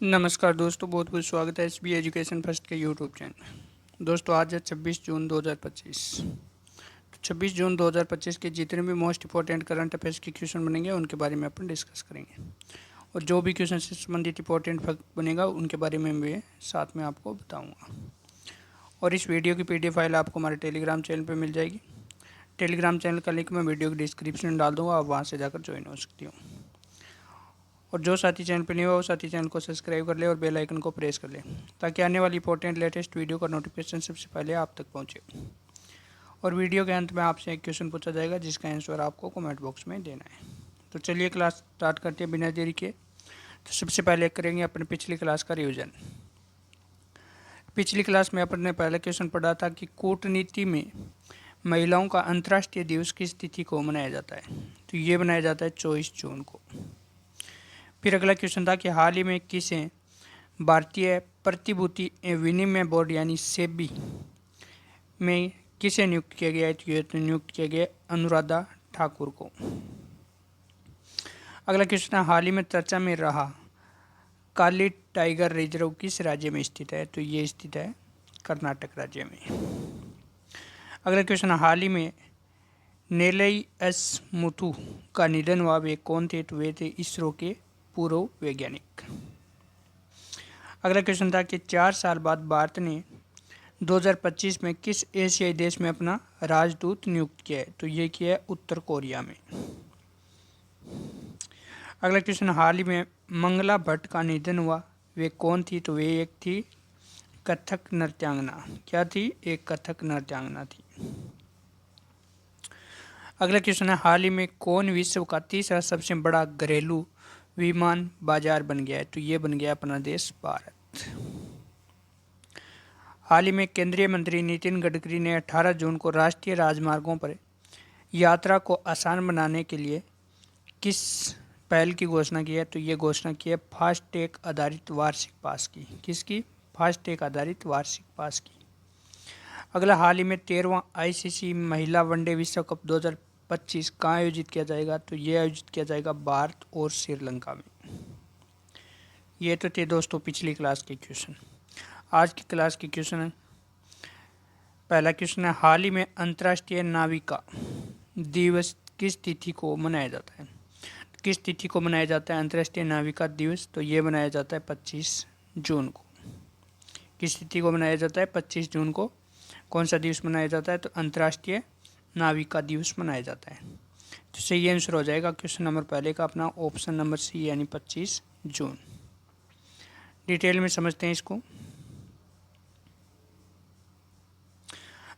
नमस्कार दोस्तों, बहुत बहुत स्वागत है एसबी एजुकेशन फर्स्ट के यूट्यूब चैनल। दोस्तों आज है 26 जून 2025। तो 26 जून 2025 के जितने भी मोस्ट इंपॉर्टेंट करंट अफेयर्स के क्वेश्चन बनेंगे उनके बारे में अपन डिस्कस करेंगे, और जो भी क्वेश्चन से संबंधित इंपॉर्टेंट फैक्ट बनेगा उनके बारे में मैं साथ में आपको बताऊँगा। और इस वीडियो की PDF फाइल आपको हमारे टेलीग्राम चैनल पर मिल जाएगी। टेलीग्राम चैनल का लिंक मैं वीडियो के डिस्क्रिप्शन में डाल दूँगा, आप वहाँ से जाकर ज्वाइन हो सकती हो। और जो साथी चैनल पर नहीं हुआ वो साथी चैनल को सब्सक्राइब कर ले और बेल आइकन को प्रेस कर ले, ताकि आने वाली इंपॉर्टेंट लेटेस्ट वीडियो का नोटिफिकेशन सबसे पहले आप तक पहुंचे। और वीडियो के अंत में आपसे एक क्वेश्चन पूछा जाएगा जिसका आंसर आपको कमेंट बॉक्स में देना है। तो चलिए क्लास स्टार्ट करते हैं बिना देरी के। तो सबसे पहले करेंगे अपने पिछली क्लास का रिविज़न। पिछली क्लास में अपन ने पहला क्वेश्चन पढ़ा था कि कूटनीति में महिलाओं का अंतर्राष्ट्रीय दिवस किस तिथि को मनाया जाता है। तो ये मनाया जाता है 24 जून को। फिर अगला क्वेश्चन था कि हाल ही में किसे भारतीय प्रतिभूति विनिमय बोर्ड यानी सेबी में किसे नियुक्त किया गया है। तो ये तो नियुक्त किया गया अनुराधा ठाकुर को। अगला क्वेश्चन है हाल ही में चर्चा में रहा काली टाइगर रिजर्व किस राज्य में स्थित है। तो ये स्थित है कर्नाटक राज्य में। अगला क्वेश्चन है हाल ही में नेलई एस मुथु का निधन हुआ, वे कौन थे। तो वे थे इसरो के पूर्व वैज्ञानिक। अगला क्वेश्चन था कि 4 साल बाद भारत ने 2025 में किस एशियाई देश में अपना राजदूत नियुक्त किया है। तो ये किया है उत्तर कोरिया में। अगला क्वेश्चन हाल ही में मंगला भट्ट का निधन हुआ, वे कौन थी। तो वे एक थी कथक नृत्यांगना। क्या थी? एक कथक नृत्यांगना थी। अगला क्वेश्चन है हाल ही में कौन विश्व का तीसरा सबसे बड़ा घरेलू विमान बाजार बन गया है। तो ये बन गया अपना देश भारत। हाल ही में केंद्रीय मंत्री नितिन गडकरी ने 18 जून को राष्ट्रीय राजमार्गों पर यात्रा को आसान बनाने के लिए किस पहल की घोषणा की है। तो ये घोषणा की है फास्टैग आधारित वार्षिक पास की। किसकी? फास्टैग आधारित वार्षिक पास की। अगला हाल ही में 13वां ICC महिला वनडे विश्व कप 2025 कहाँ आयोजित किया जाएगा। तो ये आयोजित किया जाएगा भारत और श्रीलंका में। ये तो थे दोस्तों पिछली क्लास के क्वेश्चन। आज की क्लास के क्वेश्चन है, पहला क्वेश्चन है हाल ही में अंतर्राष्ट्रीय नाविका दिवस किस तिथि को मनाया जाता है। किस तिथि को मनाया जाता है अंतर्राष्ट्रीय नाविका दिवस। तो ये मनाया जाता है 25 जून को। किस तिथि को मनाया जाता है? 25 जून को। कौन सा दिवस मनाया जाता है? तो अंतर्राष्ट्रीय नाविका दिवस मनाया जाता है। तो सही आंसर हो जाएगा क्वेश्चन नंबर पहले का अपना ऑप्शन नंबर सी यानी 25 जून। डिटेल में समझते हैं इसको।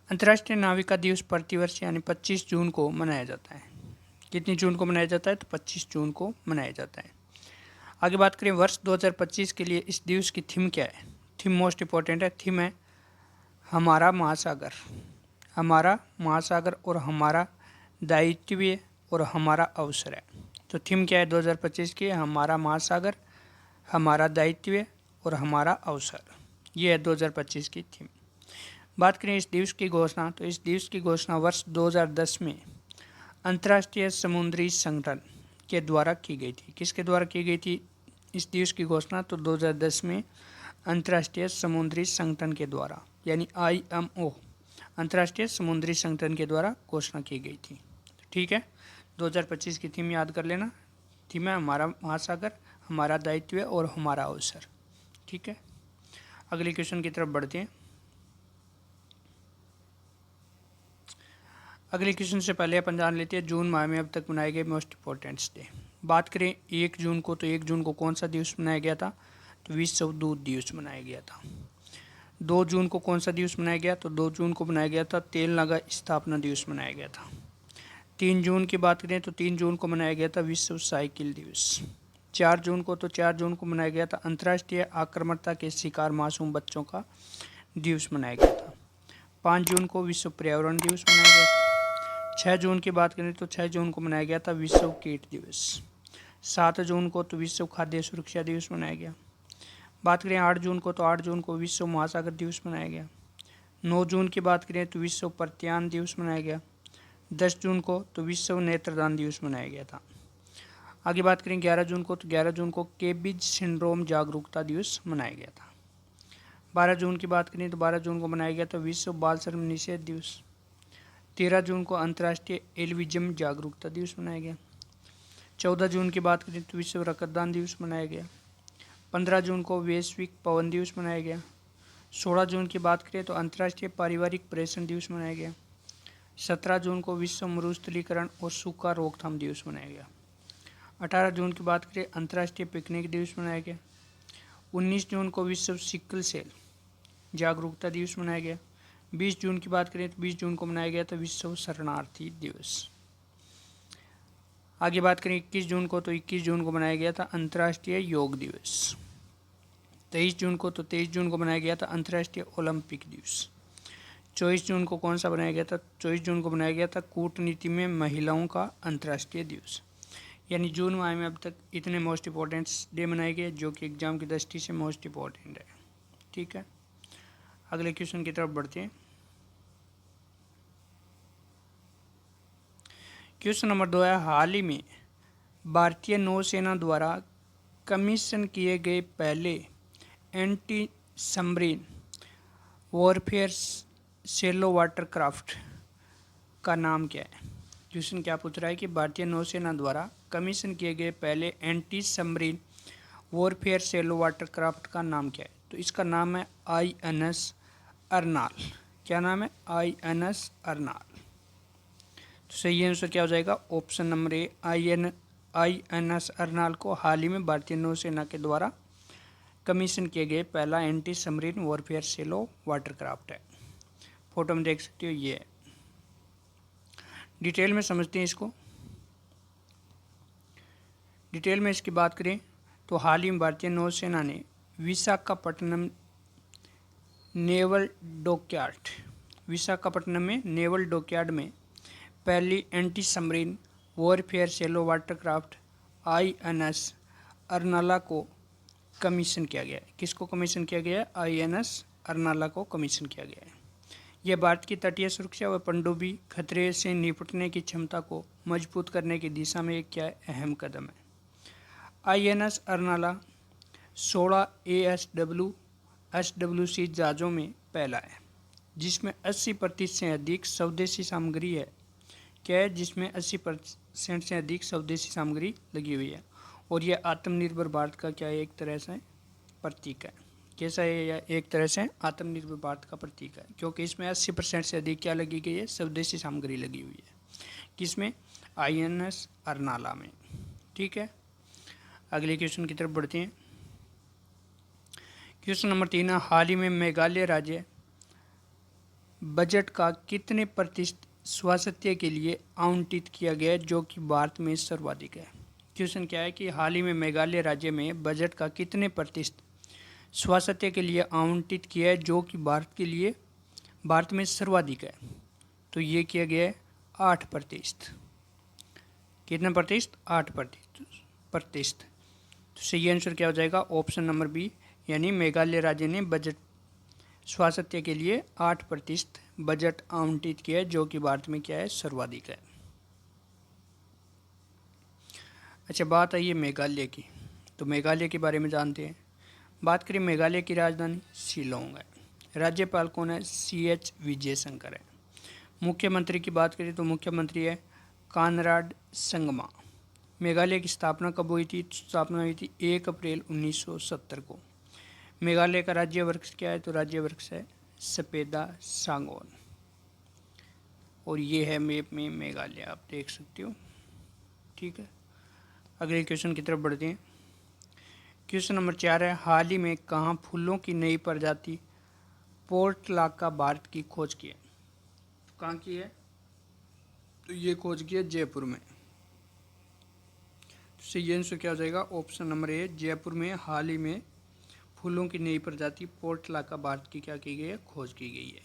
अंतर्राष्ट्रीय नाविका दिवस प्रतिवर्ष यानी 25 जून को मनाया जाता है। कितनी जून को मनाया जाता है? तो 25 जून को मनाया जाता है। आगे बात करें वर्ष 2025 के लिए इस दिवस की थीम क्या है। थीम मोस्ट इंपॉर्टेंट है। थीम है हमारा महासागर। हमारा महासागर और हमारा दायित्व और हमारा अवसर है। तो थीम क्या है 2025 की? हमारा महासागर, हमारा दायित्व और हमारा अवसर। ये है 2025 की थीम। बात करें इस दिवस की घोषणा, तो इस दिवस की घोषणा वर्ष 2010 में अंतर्राष्ट्रीय समुद्री संगठन के द्वारा की गई थी। किसके द्वारा की गई थी इस दिवस की घोषणा? तो 2010 में अंतर्राष्ट्रीय समुद्री संगठन के द्वारा यानी IMO अंतर्राष्ट्रीय समुद्री संगठन के द्वारा घोषणा की गई थी। ठीक है, 2025 की थीम याद कर लेना। थीम है हमारा महासागर, हमारा दायित्व और हमारा अवसर। ठीक है, अगले क्वेश्चन की तरफ बढ़ते हैं। अगले क्वेश्चन से पहले अपन जान लेते हैं जून माह में अब तक मनाए गए मोस्ट इंपॉर्टेंट डे। बात करें 1 जून को, तो 1 जून को कौन सा दिवस मनाया गया था? तो विश्व दूध दिवस मनाया गया था। 2 जून को कौन सा दिवस मनाया गया? तो 2 जून को मनाया गया था तेलंगाना स्थापना दिवस मनाया गया था। 3 जून की बात करें तो 3 जून को मनाया गया था विश्व साइकिल दिवस। 4 जून को, तो 4 जून को मनाया गया था अंतर्राष्ट्रीय आक्रामकता के शिकार मासूम बच्चों का दिवस मनाया गया था। 5 जून को विश्व पर्यावरण दिवस मनाया गया था। 6 जून की बात करें तो 6 जून को मनाया गया था विश्व कीट दिवस। 7 जून को तो विश्व खाद्य सुरक्षा दिवस मनाया गया। बात करें 8 जून को, तो 8 जून को विश्व महासागर दिवस मनाया गया। 9 जून की बात करें तो विश्व प्रत्यान दिवस मनाया गया। 10 जून को तो विश्व नेत्रदान दिवस मनाया गया था। आगे बात करें 11 जून को, तो 11 जून को केबिज सिंड्रोम जागरूकता दिवस मनाया गया था। 12 जून की बात करें तो 12 जून को मनाया गया था विश्व बाल श्रम निषेध दिवस। 13 जून को अंतर्राष्ट्रीय एल्बिज्म जागरूकता दिवस मनाया गया। 14 जून की बात करें तो विश्व रक्तदान दिवस मनाया गया। 15 जून को वैश्विक पवन दिवस मनाया गया। 16 जून की बात करें तो अंतर्राष्ट्रीय पारिवारिक प्रेषण दिवस मनाया गया। 17 जून को विश्व मरुस्थलीकरण और सूखा रोकथाम दिवस मनाया गया। 18 जून की बात करें अंतर्राष्ट्रीय पिकनिक दिवस मनाया गया। 19 जून को विश्व सिकल सेल जागरूकता दिवस मनाया गया। 20 जून की बात करें तो 20 जून को मनाया गया था विश्व शरणार्थी दिवस। आगे बात करें 21 जून को, तो 21 जून को मनाया गया था अंतर्राष्ट्रीय योग दिवस। 23 जून को, तो 23 जून को मनाया गया था अंतर्राष्ट्रीय ओलंपिक दिवस। 24 जून को कौन सा बनाया गया था? 24 जून को बनाया गया था कूटनीति में महिलाओं का अंतर्राष्ट्रीय दिवस। यानी जून माह में अब तक इतने मोस्ट इंपॉर्टेंट डे मनाए गए जो कि एग्जाम की दृष्टि से मोस्ट इंपॉर्टेंट है। ठीक है, अगले क्वेश्चन की तरफ बढ़ते हैं। क्वेश्चन नंबर 2 है, हाल ही में भारतीय नौसेना द्वारा कमीशन किए गए पहले एंटी सबमरीन वॉरफेयर सेलो वाटरक्राफ्ट का नाम क्या है? क्वेश्चन क्या पूछ रहा है कि भारतीय नौसेना द्वारा कमीशन किए गए पहले एंटी सबमरीन वॉरफेयर सेलो वाटरक्राफ्ट का नाम क्या है? तो इसका नाम है INS अर्नाल। क्या नाम है? INS अर्नाल। तो सही आंसर क्या हो जाएगा? ऑप्शन नंबर ए, INS अर्नाल को हाल ही में भारतीय नौसेना के द्वारा कमीशन किए गए पहला एंटी सबमरीन वॉरफेयर सेलो वाटरक्राफ्ट है। फोटो में देख सकते हो ये है। डिटेल में समझते हैं इसको। डिटेल में इसकी बात करें तो हाल ही में भारतीय नौसेना ने विशाखापट्टनम में नेवल डॉकयार्ड में पहली एंटी सबमरीन वॉरफेयर सेलो वाटरक्राफ्ट INS अर्नाला को कमीशन किया गया है। किसको कमीशन किया गया है? INS अर्नाला को कमीशन किया गया है। यह भारत की तटीय सुरक्षा व पनडुब्बी खतरे से निपटने की क्षमता को मजबूत करने की दिशा में एक क्या अहम कदम है। INS अर्नाला 16 SWC जहाज़ों में पहला है जिसमें 80% से अधिक स्वदेशी सामग्री है। क्या है? जिसमें 80% से अधिक स्वदेशी सामग्री लगी हुई है। और यह आत्मनिर्भर भारत का क्या है? एक तरह से प्रतीक है। कैसा है? यह एक तरह से आत्मनिर्भर भारत का प्रतीक है क्योंकि इसमें 80% से अधिक क्या लगी गई है? स्वदेशी सामग्री लगी हुई है। किसमें? INS अर्नाला में। ठीक है, अगले क्वेश्चन की तरफ बढ़ते हैं। क्वेश्चन नंबर 3 है, हाल ही में मेघालय राज्य बजट का कितने प्रतिशत स्वास्थ्य के लिए आवंटित किया गया जो कि भारत में सर्वाधिक है? क्वेश्चन क्या है कि हाल ही में मेघालय राज्य में बजट का कितने प्रतिशत स्वास्थ्य के लिए आवंटित किया है जो कि भारत में सर्वाधिक है? तो ये किया गया है 8%। कितना प्रतिशत? 8%। तो सही आंसर क्या हो जाएगा? ऑप्शन नंबर बी, यानी मेघालय राज्य ने बजट स्वास्थ्य के लिए 8% बजट आवंटित किया है जो कि भारत में क्या है? सर्वाधिक है। अच्छा, बात आई है मेघालय की, तो मेघालय के बारे में जानते हैं। बात करें मेघालय की राजधानी शिलोंग है। राज्यपाल कौन है? CH विजयशंकर है। मुख्यमंत्री की बात करें तो मुख्यमंत्री है कानराड संगमा। मेघालय की स्थापना कब हुई थी? स्थापना हुई थी 1 अप्रैल 1970 को। मेघालय का राज्य वृक्ष क्या है? तो राज्य वृक्ष है सफेदा सांगोन। और ये है मैप में मेघालय, आप देख सकते हो। ठीक है, अगले क्वेश्चन की तरफ बढ़ते हैं। क्वेश्चन नंबर 4 है, हाल ही में कहाँ फूलों की नई प्रजाति पोर्टलाका भारत की खोज की है? कहाँ की है? तो ये खोज की है जयपुर में। तो सही आंसर क्या हो जाएगा? ऑप्शन नंबर ए, जयपुर में हाल ही में फूलों की नई प्रजाति पोर्टलाका भारत की क्या की गई है? खोज की गई है।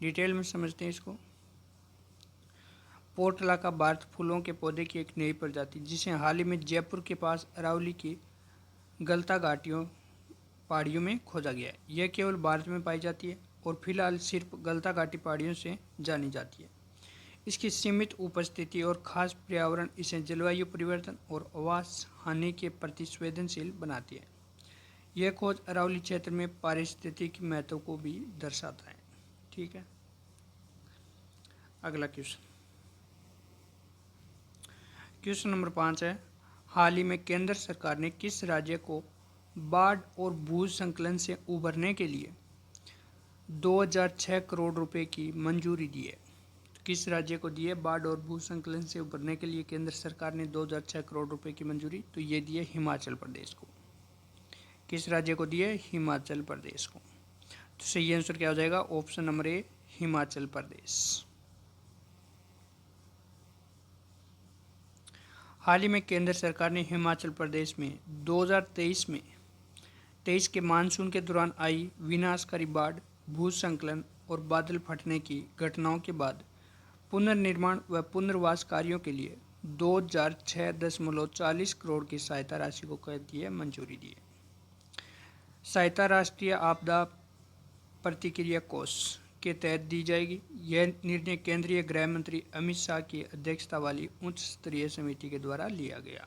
डिटेल में समझते हैं इसको। पोर्टलाका भारत फूलों के पौधे की एक नई प्रजाति जिसे हाल ही में जयपुर के पास अरावली की गलता घाटियों पहाड़ियों में खोजा गया है। यह केवल भारत में पाई जाती है और फिलहाल सिर्फ गलता घाटी पहाड़ियों से जानी जाती है। इसकी सीमित उपस्थिति और खास पर्यावरण इसे जलवायु परिवर्तन और आवास हानि के प्रति संवेदनशील बनाती है। यह खोज अरावली क्षेत्र में पारिस्थितिकी महत्व को भी दर्शाता है। ठीक है, अगला क्वेश्चन, क्वेश्चन नंबर 5 है, हाल ही में केंद्र सरकार ने किस राज्य को बाढ़ और भूस्खलन से उबरने के लिए 2006 करोड़ रुपए की मंजूरी दी है? किस राज्य को दी है बाढ़ और भूस्खलन से उबरने के लिए केंद्र सरकार ने 2006 करोड़ रुपए की मंजूरी? तो ये दी है हिमाचल प्रदेश को। किस राज्य को दी है? हिमाचल प्रदेश को। तो सही आंसर क्या हो जाएगा? ऑप्शन नंबर ए, हिमाचल प्रदेश। हाल ही में केंद्र सरकार ने हिमाचल प्रदेश में 2023 में 23 के मानसून के दौरान आई विनाशकारी बाढ़, भूस्खलन और बादल फटने की घटनाओं के बाद पुनर्निर्माण व पुनर्वास कार्यों के लिए 2006.40 करोड़ की सहायता राशि को कर दी है मंजूरी दी है। सहायता राष्ट्रीय आपदा प्रतिक्रिया कोष के तहत दी जाएगी। यह निर्णय केंद्रीय गृह मंत्री अमित शाह की अध्यक्षता वाली उच्च स्तरीय समिति के द्वारा लिया गया।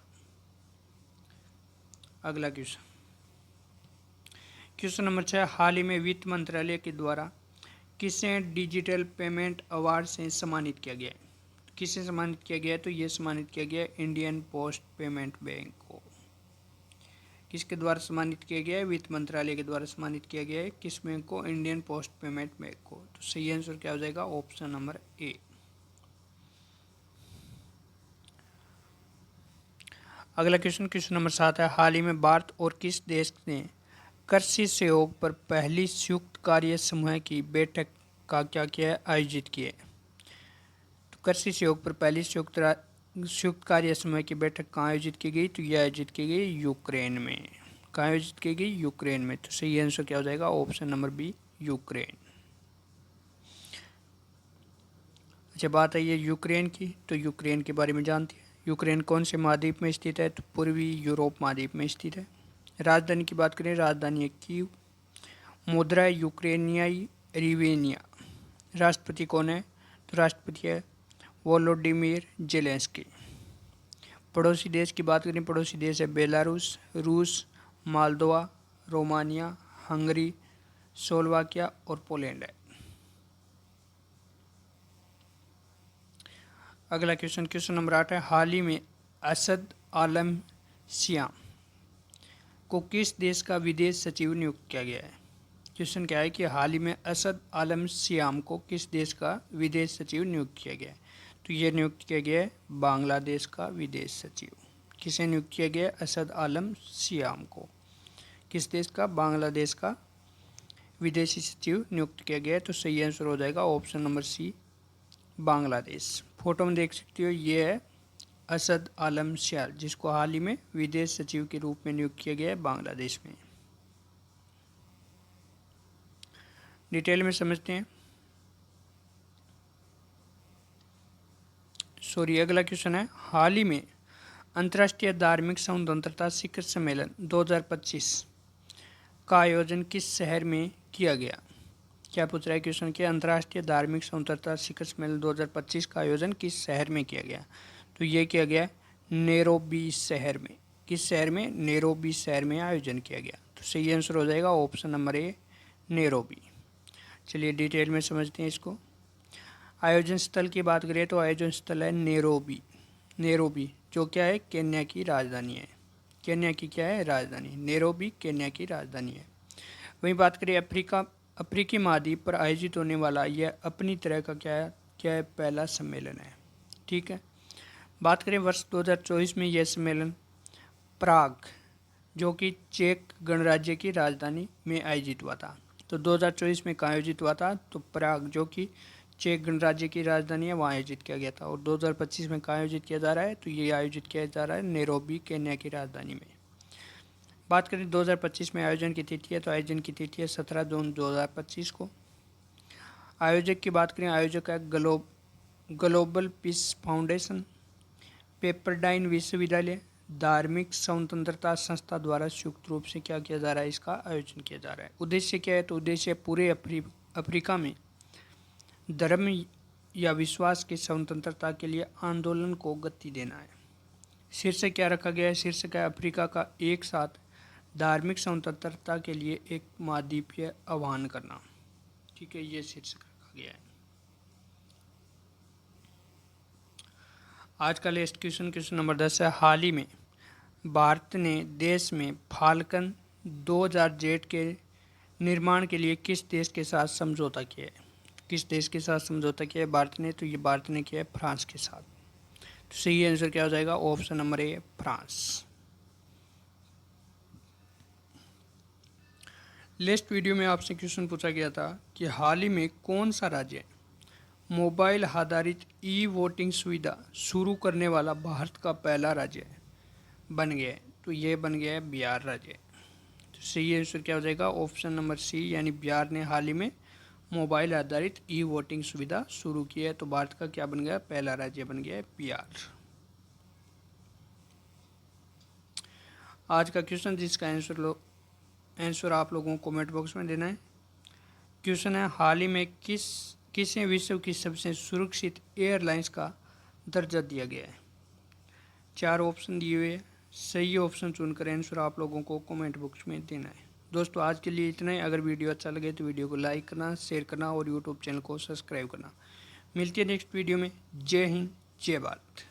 अगला क्वेश्चन, क्वेश्चन नंबर 6, हाल ही में वित्त मंत्रालय के द्वारा किसे डिजिटल पेमेंट अवार्ड से सम्मानित किया गया है? किसे सम्मानित किया गया है? तो ये सम्मानित किया गया है इंडियन पोस्ट पेमेंट बैंक को। किसके द्वारा सम्मानित किया गया है? वित्त मंत्रालय के द्वारा सम्मानित किया गया है। किस बैंक को? इंडियन पोस्ट पेमेंट बैंक को। तो सही आंसर क्या हो जाएगा? ऑप्शन नंबर ए। अगला क्वेश्चन, क्वेश्चन नंबर 7 है, हाल ही में भारत और किस देश ने कृषि सहयोग पर पहली संयुक्त कार्य समूह की बैठक का क्या किया है? आयोजित किया है। तो कृषि सहयोग पर पहली संयुक्त कार्य समूह की बैठक कहाँ आयोजित की गई? तो यह आयोजित की गई यूक्रेन में। कहाँ आयोजित की गई? यूक्रेन में। तो सही आंसर क्या हो जाएगा? Option number B, Ukraine. अच्छा, बात आई है यूक्रेन की, तो यूक्रेन के बारे में जानते हैं। यूक्रेन कौन से महाद्वीप में स्थित है? तो पूर्वी यूरोप महाद्वीप में स्थित है। राजधानी की बात करें, राजधानी है कीव। मुद्रा यूक्रेनियाई रिवेनिया। राष्ट्रपति कौन है? तो राष्ट्रपति है वोलोडिमिर जेलेंस्की। पड़ोसी देश की बात करें, पड़ोसी देश है बेलारूस, रूस, मालदोवा, रोमानिया, हंगरी, स्लोवाकिया और पोलैंड है। अगला क्वेश्चन, क्वेश्चन नंबर 8 है, हाल ही में असद आलम सियाम को किस देश का विदेश सचिव नियुक्त किया गया है? क्वेश्चन क्या है कि हाल ही में असद आलम सियाम को किस देश का विदेश सचिव नियुक्त किया गया है? तो ये नियुक्त किया गया है बांग्लादेश का विदेश सचिव। किसे नियुक्त किया गया है? असद आलम सियाम को। किस देश का? बांग्लादेश का विदेशी सचिव नियुक्त किया गया है। तो सही आंसर हो जाएगा option number C, Bangladesh. Photo में देख सकते हो, ये है असद आलम सियाल, जिसको हाल ही में विदेश सचिव के रूप में नियुक्त किया गया है बांग्लादेश में। डिटेल में समझते हैं। अगला क्वेश्चन है, हाल ही में अंतर्राष्ट्रीय धार्मिक स्वतंत्रता शिखर सम्मेलन 2025 का आयोजन किस शहर में किया गया? क्या पूछ रहा है क्वेश्चन कि अंतर्राष्ट्रीय धार्मिक स्वतंत्रता शिखर सम्मेलन 2025 का आयोजन किस शहर में किया गया? तो ये किया गया नैरोबी शहर में। किस शहर में? नैरोबी शहर में आयोजन किया गया। तो सही आंसर हो जाएगा ऑप्शन नंबर ए, नैरोबी। चलिए डिटेल में समझते हैं इसको। आयोजन स्थल की बात करें तो आयोजन स्थल है नैरोबी। नैरोबी जो क्या है? केन्या की राजधानी है। केन्या की क्या है? राजधानी। नैरोबी केन्या की राजधानी है। वहीं बात करें अफ्रीकी महाद्वीप पर आयोजित होने वाला यह अपनी तरह का क्या है? पहला सम्मेलन है। ठीक है। बात करें वर्ष 2024 में यह सम्मेलन प्राग जो कि चेक गणराज्य की राजधानी में आयोजित हुआ था। तो 2024 में कहाँ आयोजित हुआ था? तो प्राग जो कि चेक गणराज्य की राजधानी है, वहाँ आयोजित किया गया था। और 2025 में कहाँ आयोजित किया जा रहा है? तो ये आयोजित किया जा रहा है नैरोबी केन्या की राजधानी में। बात करें 2025 में आयोजन की तिथि है, तो आयोजन की तिथि है 17 जून 2025 को। आयोजक की बात करें, आयोजक है ग्लोबल पीस फाउंडेशन, पेपरडाइन विश्वविद्यालय, धार्मिक स्वतंत्रता संस्था द्वारा संयुक्त रूप से क्या किया जा रहा है? इसका आयोजन किया जा रहा है। उद्देश्य क्या है? तो उद्देश्य पूरे अफ्रीका में धर्म या विश्वास की स्वतंत्रता के लिए आंदोलन को गति देना है। शीर्षक क्या रखा गया है? शीर्षक है अफ्रीका का एक साथ धार्मिक स्वतंत्रता के लिए एक महाद्वीपीय आह्वान करना। ठीक है, ये शीर्षक रखा गया है। आज का लेस्ट क्वेश्चन नंबर 10 है। हाल ही में भारत ने देश में फाल्कन 2000 जेट के निर्माण के लिए किस देश के साथ समझौता किया है? किस देश के साथ समझौता किया है भारत ने? तो ये भारत ने किया है फ्रांस के साथ। तो सही आंसर क्या हो जाएगा? Option number A, France. Last video में आपसे क्वेश्चन पूछा गया था कि हाल ही में कौन सा राज्य मोबाइल आधारित ई वोटिंग सुविधा शुरू करने वाला भारत का पहला राज्य बन गया है? तो ये बन गया है बिहार राज्य। तो सही आंसर क्या हो जाएगा? ऑप्शन नंबर सी, यानी बिहार ने हाल ही में मोबाइल आधारित ई वोटिंग सुविधा शुरू की है। तो भारत का क्या बन गया? पहला राज्य बन गया है बिहार। आज का क्वेश्चन जिसका आंसर आप लोगों को कमेंट बॉक्स में देना है। क्वेश्चन है, हाल ही में किसे विश्व की सबसे सुरक्षित एयरलाइंस का दर्जा दिया गया है? 4 ऑप्शन दिए हुए हैं, सही ऑप्शन चुनकर आंसर आप लोगों को कमेंट बॉक्स में देना है। दोस्तों आज के लिए इतना ही। अगर वीडियो अच्छा लगे तो वीडियो को लाइक करना, शेयर करना और यूट्यूब चैनल को सब्सक्राइब करना। मिलती है नेक्स्ट वीडियो में। जय हिंद, जय भारत।